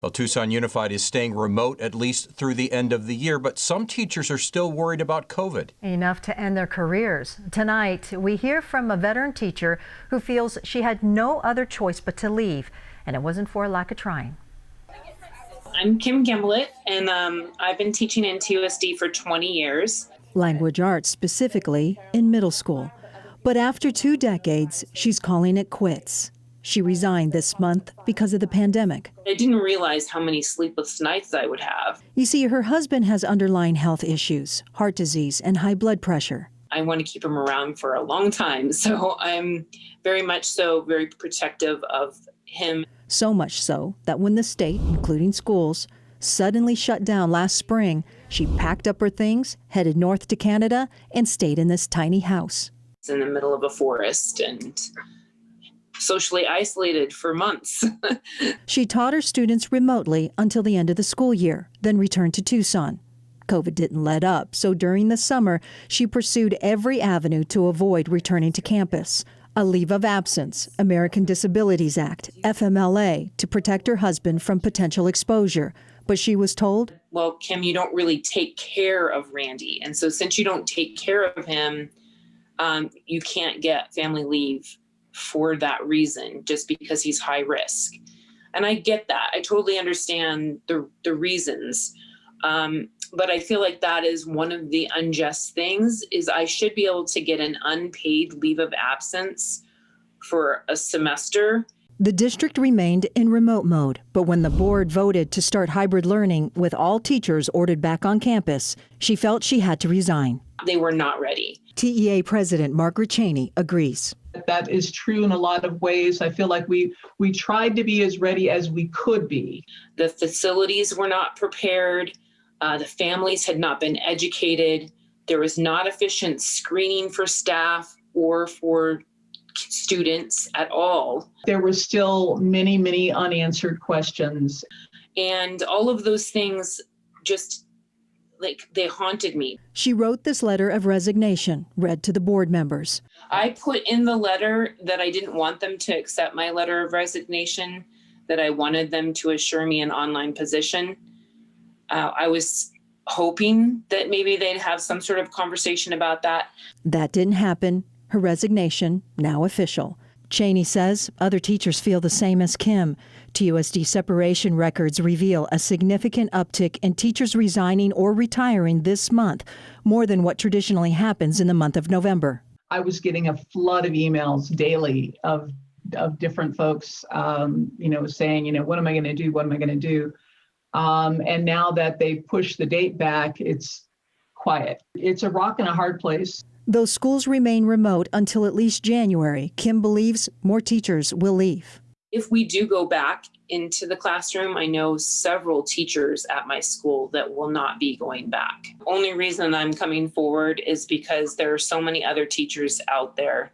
Well, Tucson Unified is staying remote at least through the end of the year, but some teachers are still worried about COVID. Enough to end their careers. Tonight, we hear from a veteran teacher who feels she had no other choice but to leave, and it wasn't for a lack of trying. I'm Kim Gimblett, and I've been teaching in TUSD for 20 years. Language arts specifically in middle school. But after 2 decades, she's calling it quits. She resigned this month because of the pandemic. I didn't realize how many sleepless nights I would have. You see, her husband has underlying health issues, heart disease, and high blood pressure. I want to keep him around for a long time, so I'm very protective of him. So much so that when the state, including schools, suddenly shut down last spring, she packed up her things, headed north to Canada, and stayed in this tiny house. It's in the middle of a forest and socially isolated for months. She taught her students remotely until the end of the school year, then returned to Tucson. COVID didn't let up, so during the summer, she pursued every avenue to avoid returning to campus. A leave of absence, American Disabilities Act, FMLA, to protect her husband from potential exposure. But she was told, well, Kim, you don't really take care of Randy. And so since you don't take care of him, you can't get family leave for that reason, just because he's high risk. And I get that. I totally understand the reasons. But I feel like that is one of the unjust things, is I should be able to get an unpaid leave of absence for a semester. The district remained in remote mode, but when the board voted to start hybrid learning with all teachers ordered back on campus, she felt she had to resign. They were not ready. TEA President Margaret Cheney agrees. That is true in a lot of ways. I feel like we tried to be as ready as we could be. The facilities were not prepared. The families had not been educated. There was not efficient screening for staff or for students at all. There were still many, many unanswered questions. And all of those things just, they haunted me. She wrote this letter of resignation, read to the board members. I put in the letter that I didn't want them to accept my letter of resignation, that I wanted them to assure me an online position. I was hoping that maybe they'd have some sort of conversation about that. That didn't happen. Her resignation, now official. Cheney says other teachers feel the same as Kim. TUSD separation records reveal a significant uptick in teachers resigning or retiring this month, more than what traditionally happens in the month of November. I was getting a flood of emails daily of different folks, saying, what am I going to do? What am I going to do? And now that they've pushed the date back, it's quiet. It's a rock and a hard place. Though schools remain remote until at least January, Kim believes more teachers will leave. If we do go back into the classroom, I know several teachers at my school that will not be going back. Only reason I'm coming forward is because there are so many other teachers out there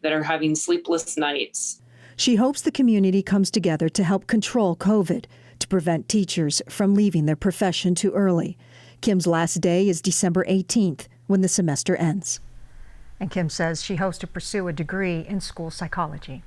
that are having sleepless nights. She hopes the community comes together to help control COVID, to prevent teachers from leaving their profession too early. Kim's last day is December 18th, when the semester ends. And Kim says she hopes to pursue a degree in school psychology.